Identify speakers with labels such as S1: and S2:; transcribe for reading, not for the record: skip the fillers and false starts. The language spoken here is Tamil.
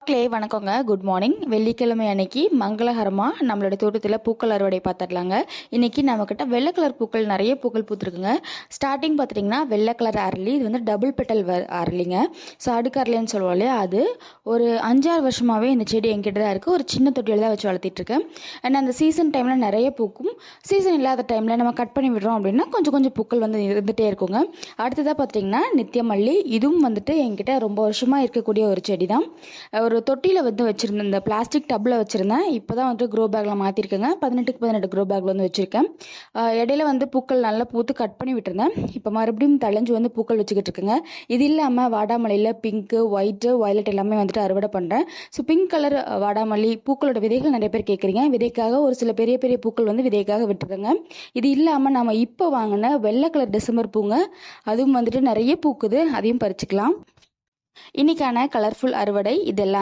S1: வணக்கங்க. Good morning. வெள்ளிக்கிழமை அன்னைக்கு மங்களகரமாக நம்மளோட தோட்டத்தில் பூக்கள் அறுவடை பார்த்துடலாங்க. இன்றைக்கி நம்மக்கிட்ட வெள்ளை கலர் பூக்கள் நிறைய பூக்கள் பூத்துருக்குங்க. ஸ்டார்டிங் பார்த்துட்டிங்கன்னா வெள்ளை கலர் அரளி, இது வந்து டபுள் பெட்டல் அரளிங்க. ஸோ அடுக்கு அரளின்னு சொல்லுவோம் இல்லையா, அது ஒரு 5-6 வருஷமாகவே இந்த செடி என்கிட்ட தான் இருக்குது. ஒரு சின்ன தொட்டியில் தான் வச்சு வளர்த்திட்ருக்கேன். ஏன்னா அந்த சீசன் டைமில் நிறைய பூக்கும், சீசன் இல்லாத டைமில் நம்ம கட் பண்ணி விடுறோம் அப்படின்னா கொஞ்சம் கொஞ்சம் பூக்கள் வந்து இருந்துகிட்டே இருக்குங்க. அடுத்ததாக பார்த்திங்கன்னா நித்தியமல்லி, இதுவும் வந்துட்டு என்கிட்ட ரொம்ப வருஷமாக இருக்கக்கூடிய ஒரு செடி தான். ஒரு தொட்டியில் வந்து வச்சுருந்தேன், இந்த பிளாஸ்டிக் டப்பில் வச்சுருந்தேன். இப்போ தான் வந்து க்ரோ பேக்கில் மாற்றிருக்கேங்க. 18க்கு 18 க்ரோ பேக்கில் வந்து வச்சுருக்கேன். இடையில வந்து பூக்கள் நல்லா பூத்து கட் பண்ணி விட்டுருந்தேன். இப்போ மறுபடியும் தழைஞ்சு வந்து பூக்கள் வச்சுக்கிட்டு இருக்குங்க. இது இல்லாமல் வாடாமல்லியில் பிங்க்கு, ஒயிட்டு, வயலட் எல்லாமே வந்துட்டு அறுவடை பண்ணுறேன். ஸோ பிங்க் கலர் வாடாமல்லி பூக்களோட விதைகள் நிறைய பேர் கேட்குறீங்க. விதைக்காக ஒரு சில பெரிய பெரிய பூக்கள் வந்து விதைக்காக விட்டுருக்கேங்க. இது இல்லாமல் நம்ம இப்போ வாங்கின வெள்ளை கலர் டிசம்பர் பூங்க, அதுவும் வந்துட்டு நிறைய பூக்குது, அதையும் பறிச்சுக்கலாம். இன்னைக்கான கலர்ஃபுல் அறுவடை இதெல்லாம்.